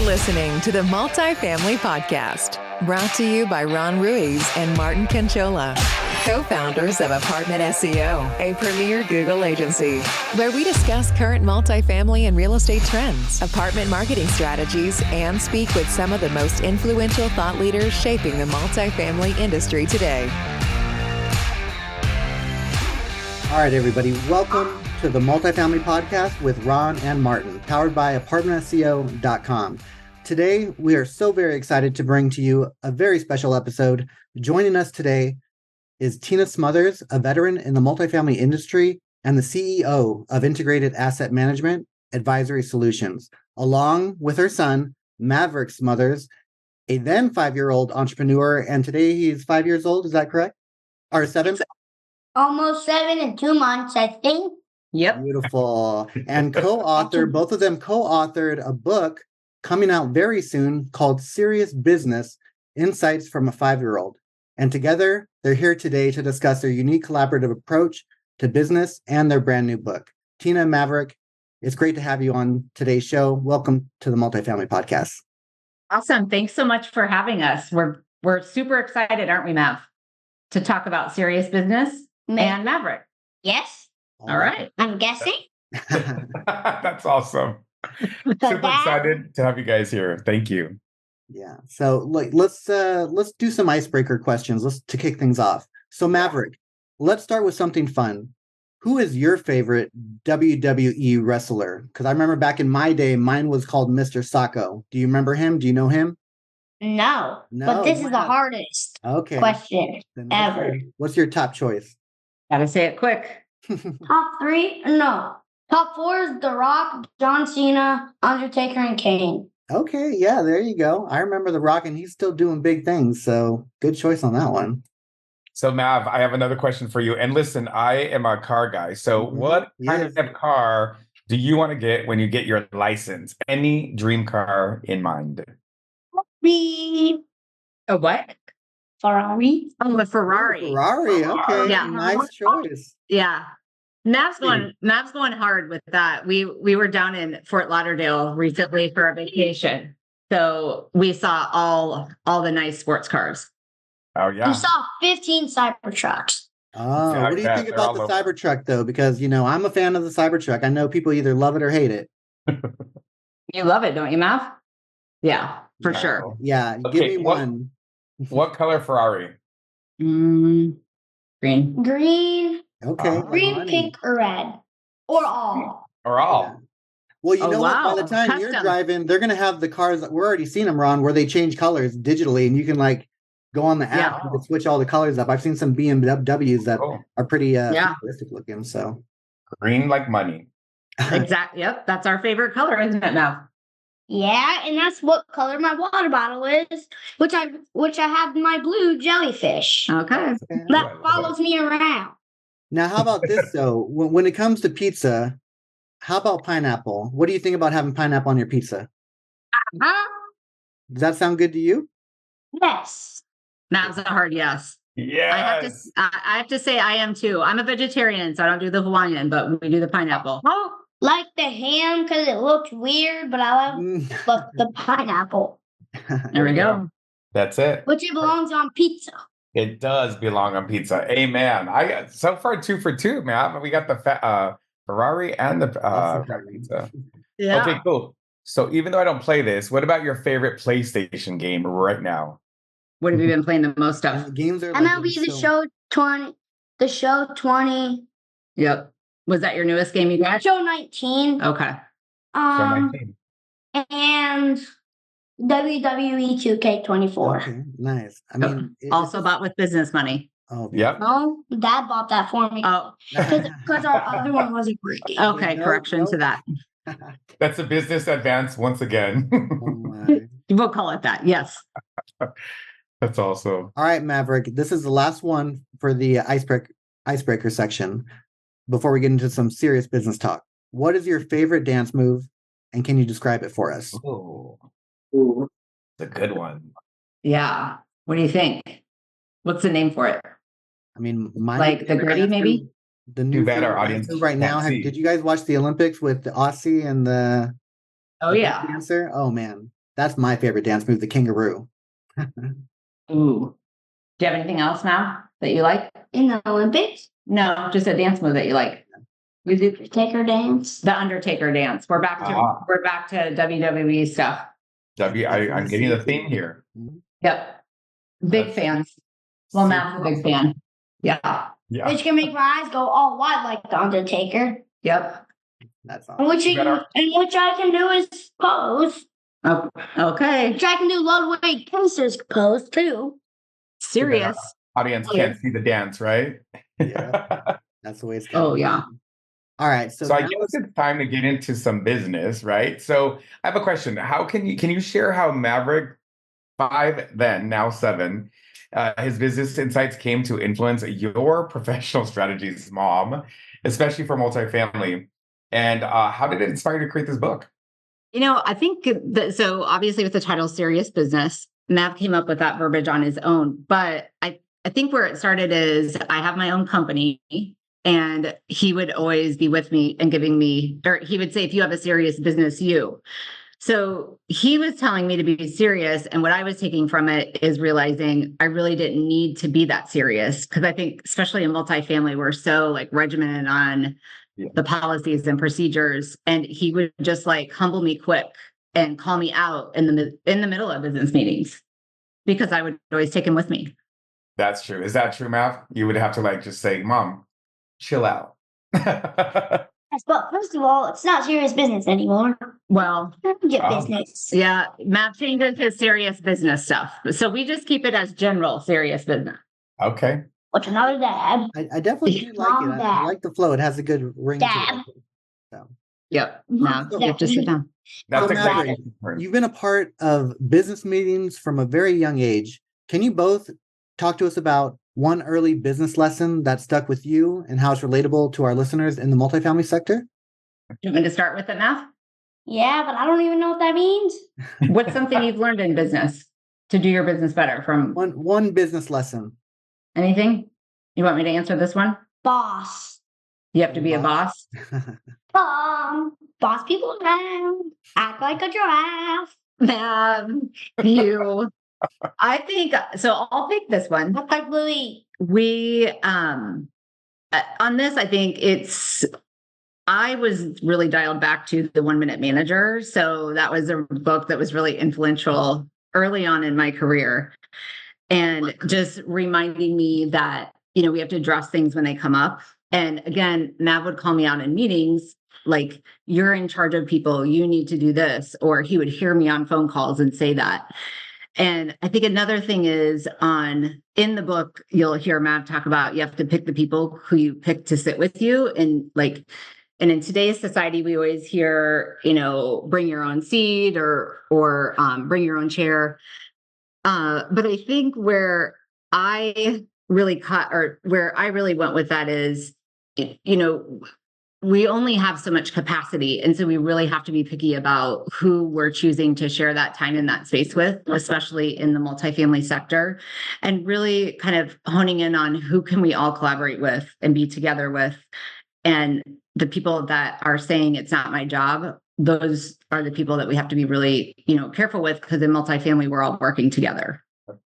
listening to the Multifamily Podcast, brought to you by Ron Ruiz and Martin Canchola, co-founders of Apartment SEO, a premier Google agency, where we discuss current multifamily and real estate trends, apartment marketing strategies, and speak with some of the most influential thought leaders shaping the multifamily industry today. All right, everybody, welcome to the Multifamily Podcast with Ronn and Martin, powered by ApartmentSEO.com. Today, we are so very excited to bring to you a very special episode. Joining us today is Tina Smothers, a veteran in the multifamily industry and the CEO of Integrated Asset Management Advisory Solutions, along with her son, Maverick Smothers, a then 5-year-old entrepreneur, and today he's 5 years old. Is that correct? Or 7? Almost 7 and 2 months, I think. Yep. Beautiful. And both of them co-authored a book coming out very soon called Serious Business: Insights from a 5-Year-Old. And together, they're here today to discuss their unique collaborative approach to business and their brand new book. Tina and Maverick, it's great to have you on today's show. Welcome to the Multifamily Podcast. Awesome. Thanks so much for having us. We're super excited, aren't we, Mav, to talk about serious business and Maverick. Yes. All right. I'm guessing. That's awesome. Super excited to have you guys here. Thank you. Yeah. So let's do some icebreaker questions to kick things off. So Maverick, let's start with something fun. Who is your favorite WWE wrestler? Because I remember back in my day, mine was called Mr. Sacco. Do you remember him? Do you know him? No, but this is the hardest question ever. What's your top choice? Gotta say it quick. Top 3? No. Top 4 is The Rock, John Cena, Undertaker, and Kane. Okay, yeah, there you go. I remember The Rock, and he's still doing big things, so good choice on that one. So, Mav, I have another question for you. And listen, I am a car guy. So what kind of car do you want to get when you get your license? Any dream car in mind? A what? Ferrari. Oh, a Ferrari. Ferrari, okay. Yeah. Nice choice. Yeah. Mav's going hard with that. We were down in Fort Lauderdale recently for a vacation. So we saw all the nice sports cars. Oh, yeah. You saw 15 Cybertrucks. Oh, what do you think about the Cybertruck, though? Because, I'm a fan of the Cybertruck. I know people either love it or hate it. You love it, don't you, Mav? Yeah, for sure. Yeah, give me one. What color Ferrari? Green. Green. Okay. Green, pink, or red. Or all. Yeah. Well, you know what? By the time you're driving, they're going to have the cars. We're already seen them, Ron, where they change colors digitally, and you can go on the app and switch all the colors up. I've seen some BMWs that are pretty futuristic looking. So green like money. Exactly. Yep. That's our favorite color, isn't it, Mav? Yeah, and that's what color my water bottle is, which I have my blue jellyfish. Okay. That follows me around. Now, how about this, though? When it comes to pizza, how about pineapple? What do you think about having pineapple on your pizza? Does that sound good to you? Yes. Mav's a hard yes. Yeah. I have to say I am too. I'm a vegetarian, so I don't do the Hawaiian, but we do the pineapple. Oh, like the ham because it looks weird, but I love the pineapple. There we go. That's it. Which it belongs on pizza. It does belong on pizza. Amen. I got so far 2 for 2, man. We got the Ferrari and the pizza. Yeah. Okay, cool. So even though I don't play this, what about your favorite PlayStation game right now? What have you been playing the most of? Games are MLB The Show 20. The Show 20. Yep. Was that your newest game you got? Show 19. Okay. And WWE 2K24. Okay, nice. I mean, also bought with business money. Oh, yeah. No, Dad bought that for me. Oh, because our other one wasn't working. Okay, correction to that. That's a business advance once again. We'll call it that. Yes. That's awesome. All right, Maverick. This is the last one for the icebreaker section before we get into some serious business talk. What is your favorite dance move, and can you describe it for us? Ooh, it's a good one. Yeah. What do you think? What's the name for it? I mean, like the gritty, maybe? The new our audience right now. Did you guys watch the Olympics with the Aussie and the dancer? Oh man, That's my favorite dance move, the kangaroo. Ooh. Do you have anything else now that you like? In the Olympics? No, just a dance move that you like. You do Undertaker dance? The Undertaker dance. We're back to WWE stuff. I'm getting the theme here. Yep. Big fans. Well, Matt's a big fan. Yeah. Which can make my eyes go all wide like the Undertaker. Yep. That's awesome. Which I can do is pose. Oh, okay. Which I can do Ludwig Kaiser's pose too. Serious. Audience can't see the dance, right? Yeah. That's the way it's going. Oh, yeah. All right. So I guess it's time to get into some business, right? So I have a question. Can you share how Maverick 5, then now 7, his business insights came to influence your professional strategies, Mom, especially for multifamily? And how did it inspire you to create this book? I think so obviously with the title Serious Business, Mav came up with that verbiage on his own. But I think where it started is I have my own company, and he would always be with me and giving me, or he would say, if you have a serious business, So he was telling me to be serious. And what I was taking from it is realizing I really didn't need to be that serious. Because I think, especially in multifamily, we're so like regimented on the policies and procedures. And he would just like humble me quick and call me out in the middle of business meetings, because I would always take him with me. That's true. Is that true, Mav? You would have to like just say, Mom, chill out. Yes, but first of all, it's not serious business anymore. Well, business. Yeah, Matt changes his serious business stuff. So we just keep it as general serious business. Okay. What's another dab? I definitely do like it. I like the flow. It has a good ring to it. So. Yep. Now you have to sit down. That's exactly. You've been a part of business meetings from a very young age. Can you both talk to us about one early business lesson that stuck with you and how it's relatable to our listeners in the multifamily sector? Do you want me to start with it, Matt? Yeah, but I don't even know what that means. What's something you've learned in business to do your business better from one business lesson? Anything? You want me to answer this one? Boss. You have to be a boss. Boss people around. Act like a giraffe. You. I think so. I'll pick this one. Act like Louis. We on this, I think I was really dialed back to the 1 Minute Manager. So that was a book that was really influential early on in my career. And just reminding me that, we have to address things when they come up. And again, Mav would call me out in meetings, like, you're in charge of people, you need to do this. Or he would hear me on phone calls and say that. And I think another thing is in the book, you'll hear Mav talk about, you have to pick the people who you pick to sit with you. And in today's society, we always hear, bring your own seat or bring your own chair. But I think where I really went with that is, we only have so much capacity. And so we really have to be picky about who we're choosing to share that time in that space with, especially in the multifamily sector, and really kind of honing in on who can we all collaborate with and be together with. And the people that are saying it's not my job, those are the people that we have to be really, careful with, because in multifamily, we're all working together.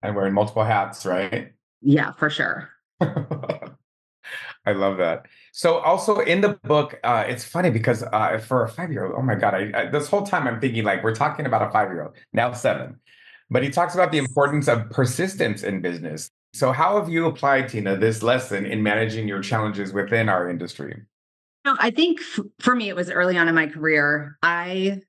And wearing multiple hats, right? Yeah, for sure. I love that. So also in the book, it's funny because for a 5-year-old, oh my God, I this whole time I'm thinking like we're talking about a 5-year-old, now 7. But he talks about the importance of persistence in business. So how have you applied, Tina, this lesson in managing your challenges within our industry? I think for me, it was early on in my career. I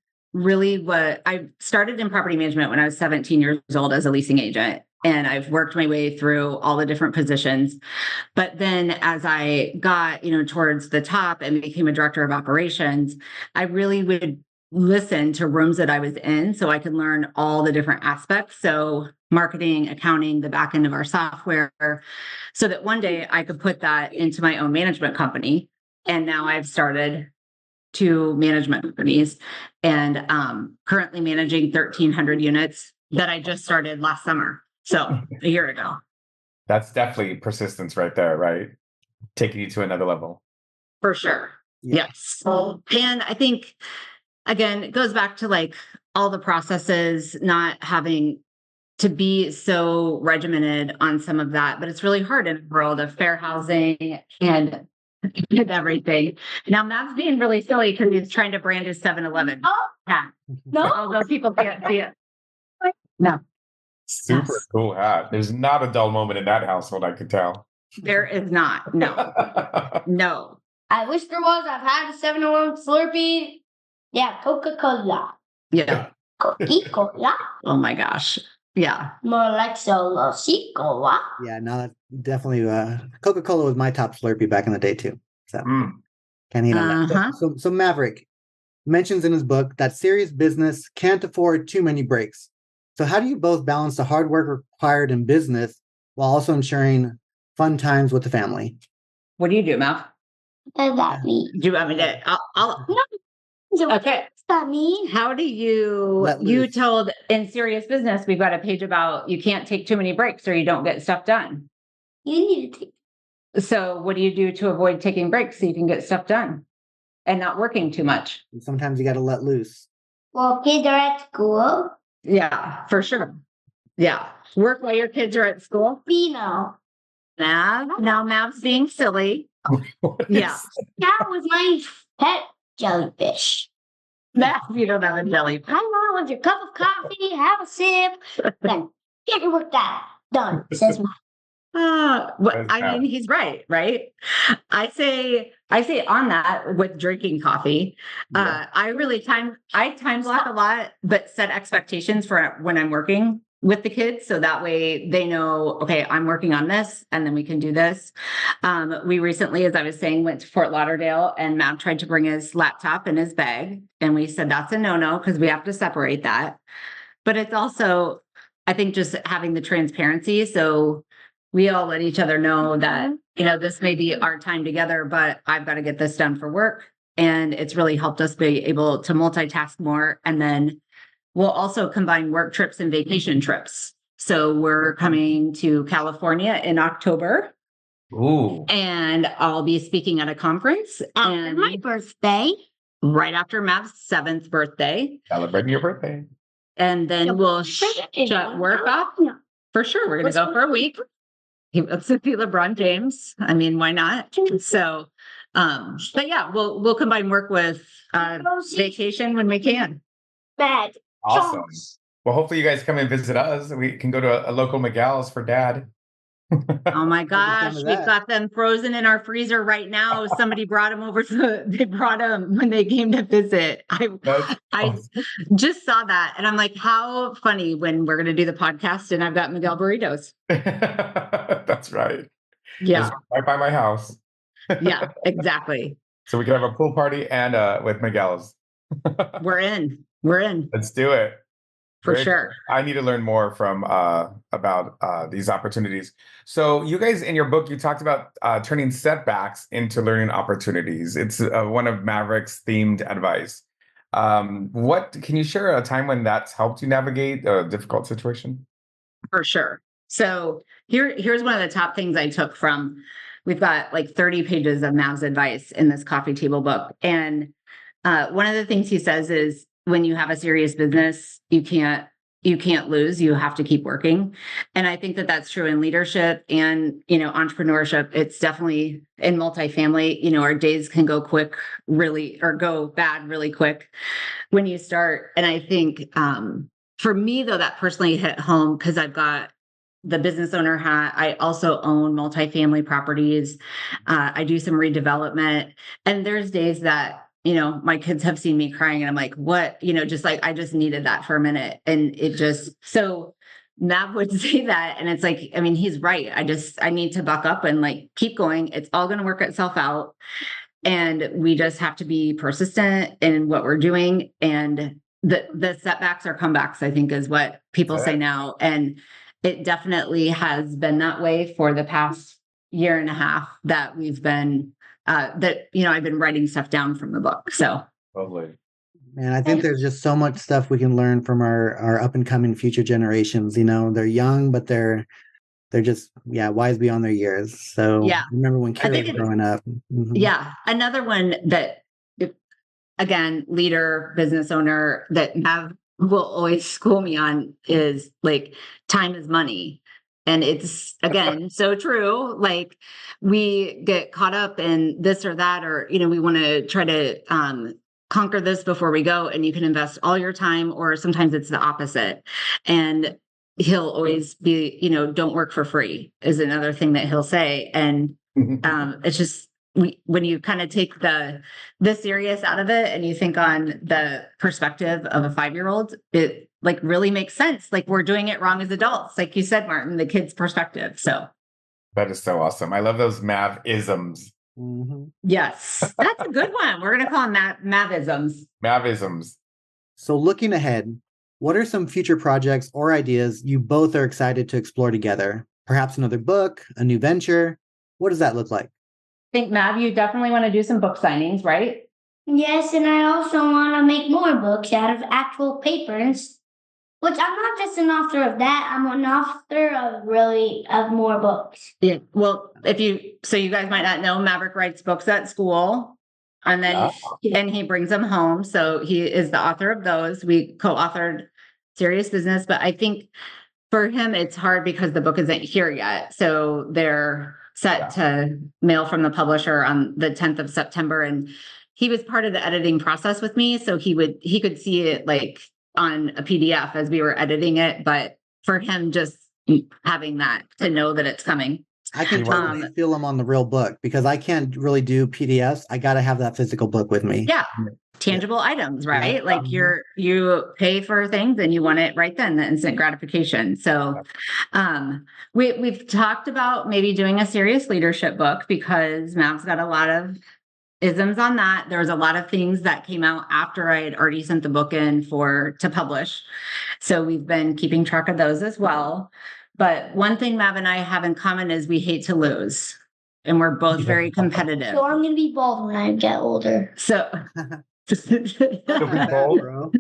started in property management when I was 17 years old as a leasing agent. And I've worked my way through all the different positions. But then as I got, towards the top and became a director of operations, I really would listen to rooms that I was in so I could learn all the different aspects. So marketing, accounting, the back end of our software, so that one day I could put that into my own management company. And now I've started 2 management companies and currently managing 1,300 units that I just started last summer. So a year ago. That's definitely persistence right there, right? Taking you to another level. For sure. Yeah. Yes. And I think, again, it goes back to like all the processes, not having to be so regimented on some of that. But it's really hard in a world of fair housing and everything. Now, Matt's being really silly because he's trying to brand his 7-Eleven. Oh, hat. no. Although people can't see it. No, Super Yes. cool hat. There's not a dull moment in that household, I could tell. there is not. No. I wish there was. I've had a 7-Eleven Slurpee. Yeah, Coca-Cola. Yeah. Coca-Cola. Oh my gosh. Yeah. More like solo Cola. Yeah, no, that's definitely Coca-Cola was my top Slurpee back in the day too. So can't eat on that. Uh-huh. So Maverick mentions in his book that serious business can't afford too many breaks. So how do you both balance the hard work required in business while also ensuring fun times with the family? What do you do, Mav? What does that mean? Do you want me to? So what Okay. does that mean? How do you, Let you loose. told in serious business, we've got a page about you can't take too many breaks or you don't get stuff done. You need to take. So what do you do to avoid taking breaks so you can get stuff done and not working too much? Sometimes you got to let loose. Well, kids are at school. Yeah, for sure. Yeah. Work while your kids are at school. Now Now Mav's being silly. Yeah. that was my pet jellyfish. Mav, you don't have a jelly. I want your cup of coffee, have a sip, then get your work done. Says my I mean, he's right? I say on that with drinking coffee, Yeah. I time block a lot, but set expectations for when I'm working with the kids. So that way they know, okay, I'm working on this and then we can do this. We recently, as I was saying, went to Fort Lauderdale and Matt tried to bring his laptop in his bag. And we said, that's a no-no because we have to separate that. But it's also, I think, just having the transparency. So we all let each other know that, this may be our time together, but I've got to get this done for work. And it's really helped us be able to multitask more. And then we'll also combine work trips and vacation trips. So we're coming to California in October. Ooh. And I'll be speaking at a conference. after And my birthday. right after Mav's 7th birthday. Celebrating your birthday. And then we'll shut work off. Yeah. For sure. We're going to go for a week. He wants to see LeBron James. I mean, why not? So, but yeah, we'll combine work with vacation when we can. Bad. Awesome. Chunks. Well, hopefully you guys come and visit us. We can go to a local McGall's for Dad. Oh my Take gosh, advantage of we've that. got them frozen in our freezer right now. Somebody brought them over they brought them when they came to visit. That's I awesome. just saw that and I'm like, how funny when we're going to do the podcast and I've got Miguel burritos. That's right. Yeah. Just right by my house. Yeah, exactly. So we can have a pool party and with McGall's. We're in. Let's do it. For Very sure. cool. I need to learn more from about these opportunities. So you guys in your book, you talked about turning setbacks into learning opportunities. It's one of Maverick's themed advice. What can you share a time when that's helped you navigate a difficult situation? For sure. So here's one of the top things I took from, we've got like 30 pages of Mav's advice in this coffee table book. And one of the things he says is when you have a serious business, you can't lose, you have to keep working. And I think that that's true in leadership and, entrepreneurship. It's definitely in multifamily, our days can go quick, or go bad really quick when you start. And I think for me, though, that personally hit home because I've got the business owner hat. I also own multifamily properties. I do some redevelopment. And there's days that, my kids have seen me crying and I'm like, what, just like, I just needed that for a minute. And so Mav would say that. And it's like, I mean, he's right. I need to buck up and like, keep going. It's all going to work itself out. And we just have to be persistent in what we're doing. And the setbacks or comebacks, I think is what people say now. And it definitely has been that way for the past year and a half that we've been I've been writing stuff down from the book. So Lovely. Man, I think there's just so much stuff we can learn from our up and coming future generations. They're young, but they're just wise beyond their years. So Yeah. I remember when Kira was growing up. Mhm. Yeah. Another one that, again, leader, business owner that Mav will always school me on is like time is money. And it's, again, so true. Like we get caught up in this or that, or, we want to try to conquer this before we go, and you can invest all your time, or sometimes it's the opposite. And he'll always be, don't work for free is another thing that he'll say. And it's just, when you kind of take the serious out of it and you think on the perspective of a 5-year-old, it like really makes sense. Like we're doing it wrong as adults. Like you said, Martin, the kid's perspective. So that is so awesome. I love those Mav-isms. Mm-hmm. Yes, that's a good one. We're going to call them Mav-isms. Mav-isms. So looking ahead, what are some future projects or ideas you both are excited to explore together? Perhaps another book, a new venture? What does that look like? I think, Mav, you definitely want to do some book signings, right? Yes, and I also want to make more books out of actual papers, which I'm not just an author of that. I'm an author of more books. Yeah. Well, so you guys might not know, Maverick writes books at school, and then and he brings them home. So he is the author of those. We co-authored Serious Business, but I think for him, it's hard because the book isn't here yet. So they're set to mail from the publisher on the 10th of September. And he was part of the editing process with me. So he could see it like on a PDF as we were editing it. But for him, just having that to know that it's coming. I can totally feel them on the real book because I can't really do PDFs. I got to have that physical book with me. Yeah. Tangible items, right? Yeah. Like you pay for things and you want it right then, the instant gratification. So we've talked about maybe doing a serious leadership book because Mav's got a lot of isms on that. There was a lot of things that came out after I had already sent the book in to publish. So we've been keeping track of those as well. But one thing Mav and I have in common is we hate to lose. And we're both very competitive. So I'm going to be bald when I get older. So bro.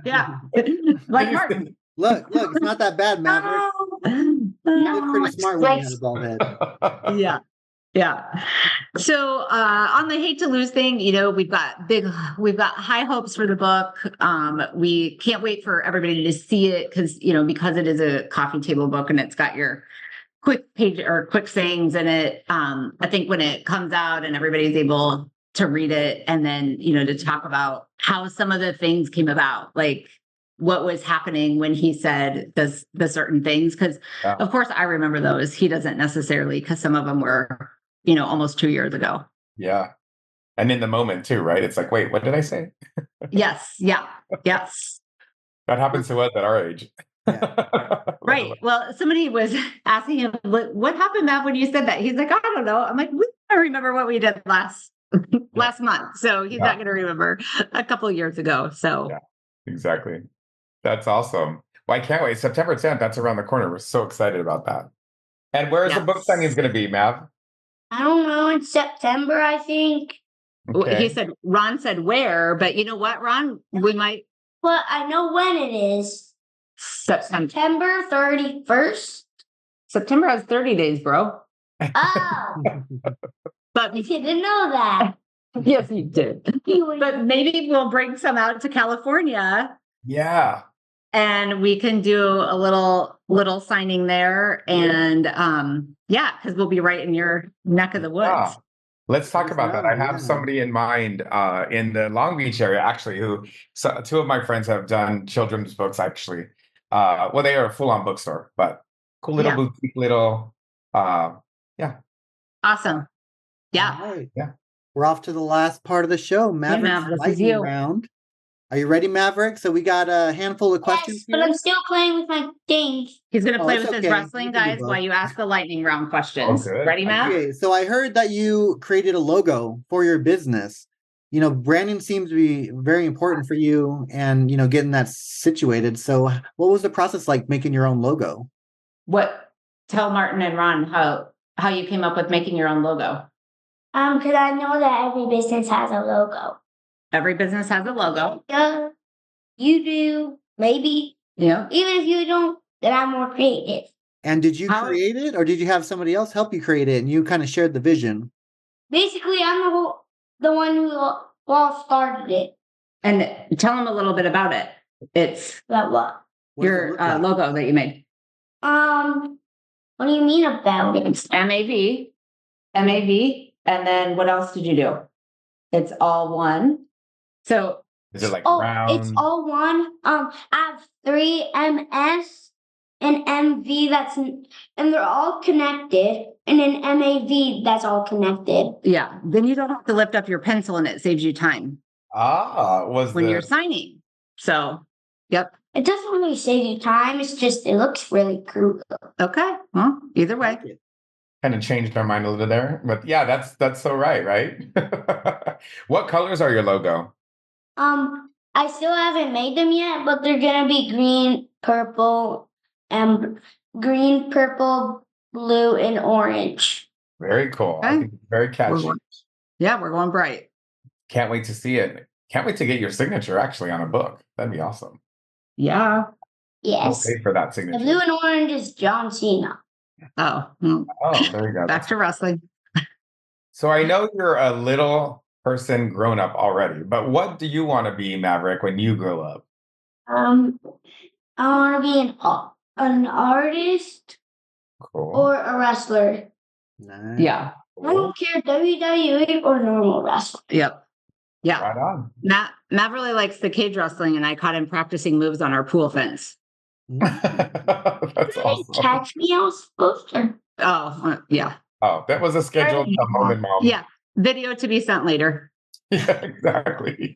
Yeah. Like Martin. Look, it's not that bad, Maverick. You're pretty smart when you have a bald head. Yeah. So on the hate to lose thing, we've got high hopes for the book. We can't wait for everybody to see it because it is a coffee table book and it's got your quick page or quick sayings in it. I think when it comes out and everybody's able to read it and then, to talk about how some of the things came about, like what was happening when he said the certain things. Because of course I remember those. He doesn't necessarily, because some of them were, almost 2 years ago. Yeah. And in the moment too, right? It's like, wait, what did I say? Yes. Yeah. Yes. That happens to us at our age. Yeah. Right. Well, somebody was asking him, what happened, Matt, when you said that? He's like, I don't know. I'm like, I remember what we did last month. So he's not going to remember a couple of years ago. So yeah, exactly. That's awesome. Well, I can't wait. September 10th, that's around the corner. We're so excited about that. And where is the book signing going to be, Mav? I don't know. In September, I think. Okay. Ron said where, but you know what, Ron? We might. Well, I know when it is. September 31st. September has 30 days, bro. Oh. But You didn't know that. Yes, you did. But maybe we'll bring some out to California. Yeah. And we can do a little signing there. And because we'll be right in your neck of the woods. Yeah. Let's talk about that. I have somebody in mind in the Long Beach area, actually, two of my friends have done children's books, actually. Well, they are a full-on bookstore, but cool little boutique, Awesome. Yeah. All right. Yeah. We're off to the last part of the show, Maverick's lightning round. Are you ready, Maverick? So we got a handful of questions. Yes, but I'm still playing with my things. He's going to play with his wrestling guys while you ask the lightning round questions. Okay. Ready, Mav? Okay, so I heard that you created a logo for your business. Branding seems to be very important for you and, getting that situated. So what was the process like making your own logo? Tell Martin and Ron how you came up with making your own logo. Because I know that every business has a logo. Every business has a logo. Yeah, you do, maybe. Yeah. Even if you don't, then I'm more creative. And did you create it or did you have somebody else help you create it and you kind of shared the vision? Basically, I'm the one who all started it. And tell them a little bit about it. It's About what? What does it your look like? logo that you made. What do you mean about it? It's MAV, and then what else did you do? It's all one. So Is it like Oh, round? it's all one. I have 3 MS and MV and they're all connected, and an MAV that's all connected. yeah, then you don't have to lift up your pencil, and it saves you time Was when the you're signing. So, yep. It doesn't really save you time. It's just it looks really cool. Okay. Well, either I way. like it. kind of changed our mind a little there, but yeah, that's so right? What colors are your logo? I still haven't made them yet, but they're gonna be green, purple, blue, and orange. Very cool. I Okay. think it's very catchy. We're going bright. Can't wait to see it. Can't wait to get your signature actually on a book. That'd be awesome. Yeah. Yes. I'll pay for that The signature. blue and orange is John Cena. Oh, Oh, there you go. back to wrestling. So I know you're a little person grown up already, but what do you want to be, Maverick, when you grow up? I want to be an artist Cool. or a wrestler. Nice. Yeah. I don't care WWE or normal wrestling. Yep. Yeah. Right on. Matt really likes the cage wrestling, and I caught him practicing moves on our pool fence. That's awesome. Catch me, I was supposed to. Oh, yeah. Oh, that was a scheduled moment, Mom. Yeah. Video to be sent later. Yeah, exactly.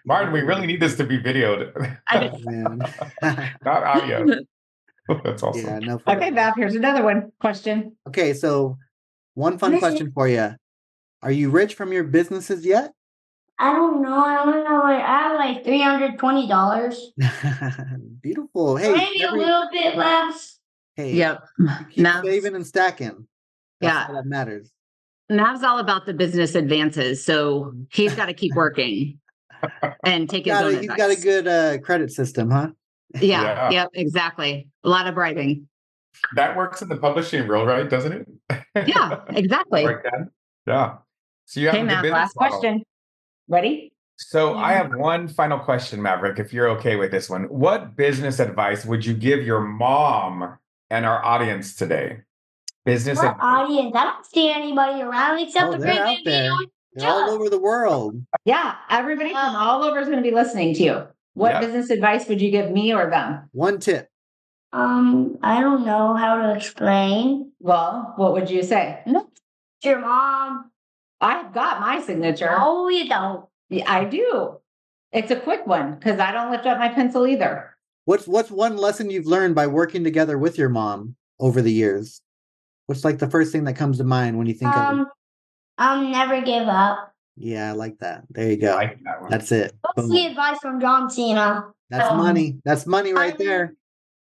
Martin, we really need this to be videoed, Oh, man. not audio. That's awesome. Yeah, no. Okay, Beth, here's another one. Question. Okay, so one fun question for you. Are you rich from your businesses yet? I don't know. I don't know. I have like $320. Beautiful. Hey, Maybe a little bit less. hey, Yep. keep Mav's, saving and stacking. That's Yeah. all that matters. Mav's all about the business advances, so he's got to keep working and take his own He's got a advice. good credit system, huh? Yeah. Yeah. Yep. Exactly. A lot of bribing. That works in the publishing world, right? Doesn't it? Yeah. Exactly. Right, Ken? Yeah. So you have Okay, a good Mav. business Last model. question. Ready? So I have one final question, Maverick, if you're okay with this one. What business advice would you give your mom and our audience today? Business What advice. audience? I don't see anybody around except the they're great out there. video. They're all over the world. Yeah. Everybody from all over is going to be listening to you. What Yeah. business advice would you give me or them? One tip. I don't know how to explain. Well, what would you say? Your mom. I've got my signature. No, you don't. Yeah, I do. It's a quick one because I don't lift up my pencil either. What's one lesson you've learned by working together with your mom over the years? What's like the first thing that comes to mind when you think of it? Never give up. Yeah, I like that. There you go. I like that one. That's it. What's Boom. the advice from John Cena? That's money. That's money right there.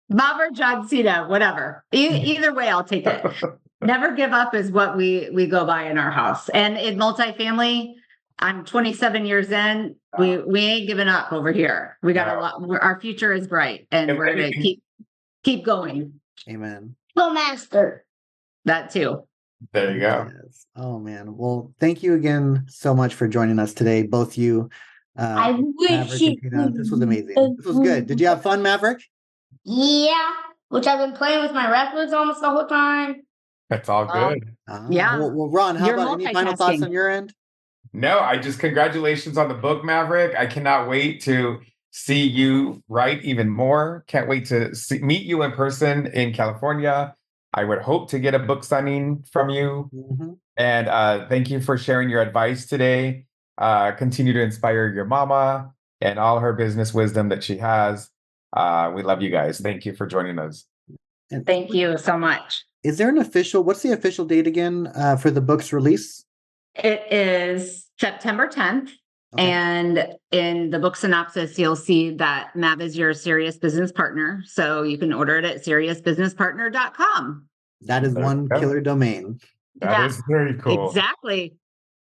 Bob or John Cena, whatever. Either way, I'll take it. Never give up is what we go by in our house. And in multifamily, I'm 27 years in. We ain't giving up over here. We got a lot. Our future is bright, and If we're going to anything- keep going. Amen. The master. That too. There you go. Yes. Oh man. Well, thank you again so much for joining us today, both you. I wish Maverick and Tina. This was amazing. This was good. Did you have fun, Maverick? Yeah, which I've been playing with my records almost the whole time. That's all good. Yeah. Well, Ron, how You're about any final thoughts multitasking. on your end? No, I just congratulations on the book, Maverick. I cannot wait to see you write even more. Can't wait to meet you in person in California. I would hope to get a book signing from you. Mm-hmm. And thank you for sharing your advice today. Continue to inspire your mama and all her business wisdom that she has. We love you guys. Thank you for joining us. Thank you so much. Is there what's the official date again for the book's release? It is September 10th. Okay. And in the book synopsis, you'll see that Mav is your serious business partner. So you can order it at seriousbusinesspartner.com. That is There one you go. killer domain. That is very cool. Exactly.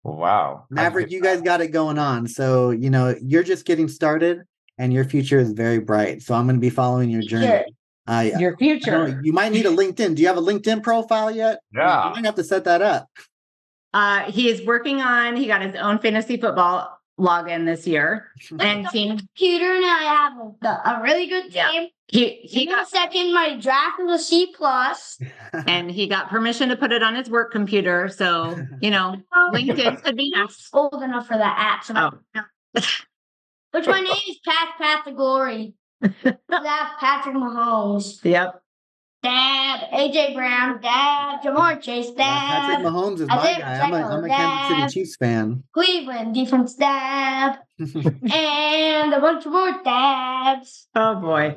Wow. Maverick, you guys got it going on. So, you're just getting started and your future is very bright. So I'm going to be following your journey. Sure. Your future. You might need a LinkedIn. Do you have a LinkedIn profile yet? Yeah. You might have to set that up. He is working on, he got his own fantasy football login this year. And Tina, Computer, and I have a really good Yeah. team. he got got second. My draft was a C+. and he got permission to put it on his work computer. So, LinkedIn could be next. Old enough for that app. So Oh. which my name is Path of Glory. That Patrick Mahomes. Yep. Dad, AJ Brown, Dad, Jamar Chase, Dad, Patrick Mahomes is my Isaiah guy. I'm a Pacheco, Kansas City Dad. Chiefs fan. Cleveland defense dad, and a bunch of more dads. Oh boy.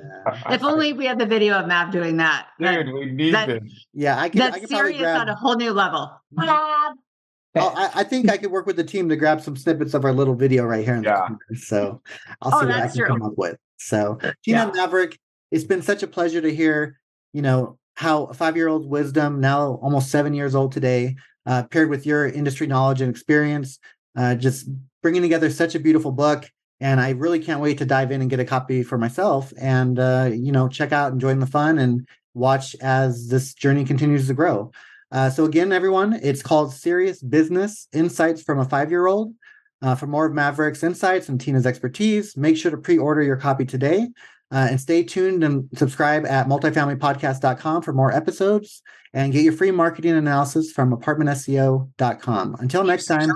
If only we had the video of Mav doing that. Dude, we need that- this. Yeah, I can That's probably serious on grab. a whole new level. Dad. I think I could work with the team to grab some snippets of our little video right here in the Yeah. corner. So I'll Oh, see what I that's can true. come up with. So Tina Yeah. and Maverick, it's been such a pleasure to hear, how a 5-year-old wisdom, now almost 7 years old today, paired with your industry knowledge and experience, just bringing together such a beautiful book. And I really can't wait to dive in and get a copy for myself and, check out and join the fun and watch as this journey continues to grow. So again, everyone, it's called Serious Business Insights from a 5-Year-Old. For more of Maverick's insights and Tina's expertise, make sure to pre-order your copy today. And stay tuned and subscribe at multifamilypodcast.com for more episodes and get your free marketing analysis from apartmentseo.com. Until next time,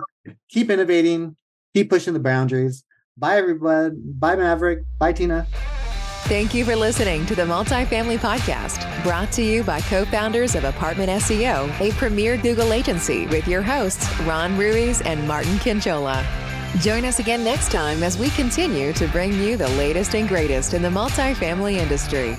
keep innovating, keep pushing the boundaries. Bye, everybody. Bye, Maverick. Bye, Tina. Thank you for listening to the Multifamily Podcast, brought to you by co-founders of Apartment SEO, a premier Google agency, with your hosts, Ron Ruiz and Martin Kinchola. Join us again next time as we continue to bring you the latest and greatest in the multifamily industry.